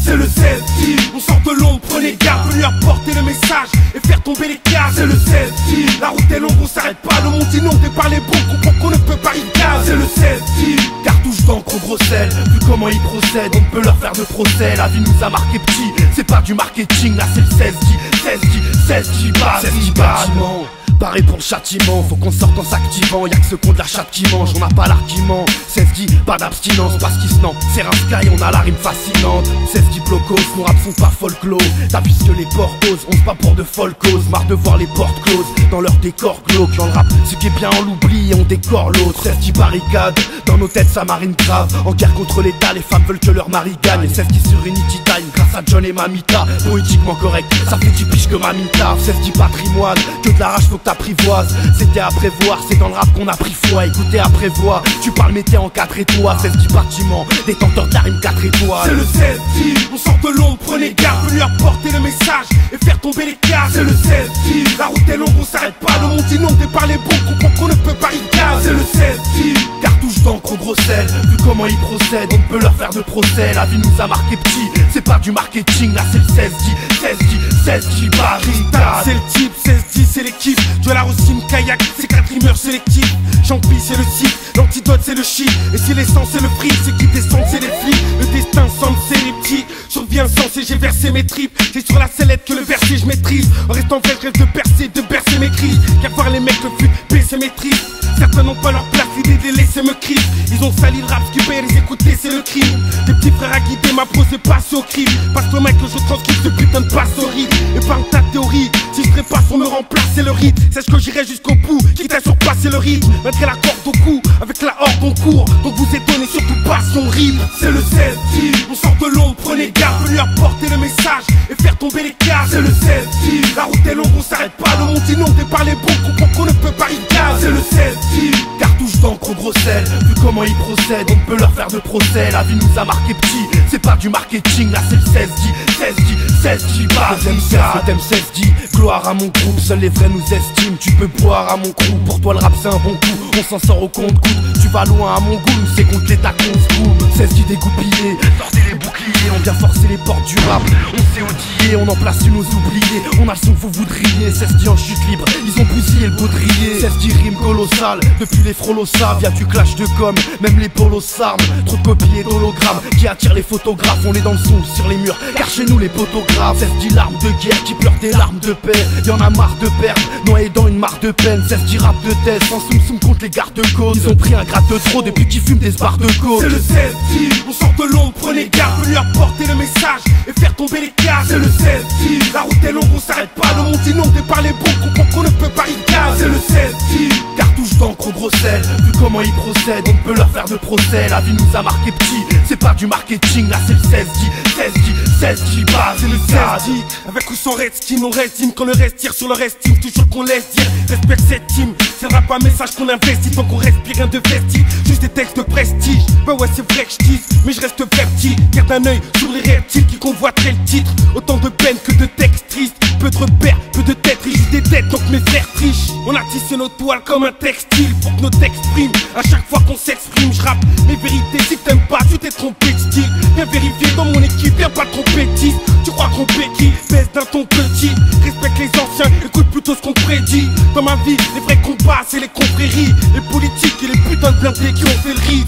C'est le 16-10, on sort de l'ombre, prenez garde, venu apporter le message et faire tomber les cases. C'est le 16-10, la route est longue, on s'arrête pas, le monde inondé par les bons, comprend qu'on ne peut pas y casser. C'est le 16-10, cartouche d'encre au gros sel, vu comment ils procèdent, on peut leur faire de procès. La vie nous a marqué petit, c'est pas du marketing, là c'est le 16-10, 16-10, bâtiment. Paré pour le châtiment, faut qu'on sorte en s'activant. Y'a que ceux qui ont de la chatte qui mangent, on n'a pas l'argument. 16 dit pas d'abstinence, parce qu'ils se non, c'est un sky, on a la rime fascinante. 16 dit blocos, nos raps sont pas folklore. T'as vu ce que les portes osent, on se bat pour de folles causes. Marre de voir les portes closes, dans leur décor glauque. Dans le rap, ce qui est bien on l'oublie et on décore l'autre. 16 dit barricade, dans nos têtes ça marine grave. En guerre contre l'état, les femmes veulent que leur mari gagne. Et 16 dit sur Unity Time, grâce à John et Mamita. Poétiquement correct, ça fait 10 piges que Mamita. 16 dit patrimoine, que de la rage faut que t'apprivoises. C'était à prévoir, c'est dans le rap qu'on a pris foi. Écoutez à prévoir, tu parles métier en 4 étoiles. 16 dit bâtiment, détenteur de la rime 4 étoiles. C'est le 16-10, on sort de l'ombre, prenez garde, venu apporter le message et faire tomber les cases. C'est le 16-10, la route est longue, on s'arrête pas, le monde inondé par les bons, comprend qu'on ne peut pas y casser. C'est le 16-10, cartouche d'encre au gros sel, vu comment ils procèdent, on peut leur faire de procès. La vie nous a marqué petit, c'est pas du marketing, là c'est le 16-10, barricade. C'est le type, 16-10 c'est l'équipe, du la Rossine, kayak, c'est 4 rimeurs sélectifs. Champi c'est le site, l'antidote c'est le shit. Et si l'essence c'est le fric, c'est qui descend c'est les flics. Le destin semble c'est les petits, survient sans et j'ai versé mes tripes. C'est sur la sellette que le verset je maîtrise. En restant vrai je rêve de percer, de bercer mes crises. Car voir les mecs le fut, baisser mes tripes. Certains n'ont pas leur place, l'idée de les laisser me crier. Ils ont sali le rap, ce qui paye les écouter c'est le crime. Des petits frères à guider, ma pose est passée au crime. Passe le mec que je transcrive ce putain de passe au rythme. Et parle ta théorie, si je trépasse pour me remplacer le rythme. Sache que j'irai jusqu'au bout, quitte à surpasser le rythme. Malgré la corde au cou, avec la horde on court. Donc vous étonnez surtout pas si on rime. C'est le 16-10, on sort de l'ombre, prenez garde, venu apporter le message et faire tomber les cases. C'est le 16-10, la route est longue, on s'arrête pas, le monde inondé par les bons, comprend qu'on ne peut pas y casser. C'est le 16-10, cartouche d'encre au gros sel, vu comment ils procèdent, on peut leur faire de procès. La vie nous a marqué petit, c'est pas du marketing, là c'est le 16-10, barricade. Thème 16-10, gloire à mon groupe, seuls les vrais nous estiment. Tu peux boire à mon crew, pour toi le rap c'est un bon coup. On s'en sort au compte-goutte, tu vas loin à mon goût, c'est contre l'état qu'on se trouve. 16-10 dégoupillés, sortez les boucliers, on vient forcer les portes du rap. On s'est outillé, on en place une aux oubliés. On a le son que vous voudriez, 16-10 en chute libre, ils ont bousillé le baudrier. 16-10 rime colossale, depuis les frolos savent, y'a du clash de com, même les polos s'arment. Trop de copies et d'hologrammes qui attirent les photographes. On est dans le son sur les murs, car chez nous les photographes. 16-10 larmes de guerre qui pleurent des larmes de paix. Y'en a marre de perdre, noyé dans une mare de peine. 16-10 rap de tête, sans soum contre les gardes-côtes. Ils ont pris un gratte de trop depuis qu'ils fument des barres de côte. C'est le 16-10, on sort de l'ombre, prenez garde, venu apporter le message et faire tomber les cases. C'est le 16-10, la route est longue, on s'arrête pas, le monde inondé par les bons, comprend qu'on ne peut pas y casser. C'est le 16-10, cartouche d'encre au gros sel, vu comment ils procèdent, on peut leur faire de procès. La vie nous a marqué petit, c'est pas du marketing, là c'est le 16-10, barricade. C'est le 16-10, avec ou sans Redskin, on restime quand le reste tire sur le restime, toujours qu'on laisse dire. Respecte cette team, c'est le rap un message qu'on investit, tant qu'on respire rien de vestige, juste des textes de prestige. Bah ouais c'est vrai que je tease, mais je reste verti. Garde un œil sur les reptiles qui convoiteraient le titre. Autant de peine que de textes tristes, peu de repères, peu de têtes, riches des têtes, donc mes frères trichent. On a tissé nos toiles comme un textile pour que nos textes priment. À chaque fois qu'on s'exprime, je rappe mes vérités. Si t'aimes pas, tu t'es trompé de style. Viens vérifier dans mon équipe, viens pas tromper de titre. Tu crois qu'on qui baisse d'un ton petit. Respecte les anciens, écoute plutôt ce qu'on prédit. Dans ma vie, les vrais combats, c'est les confréries, les politiques et les putains de blindés qui ont fait le riz.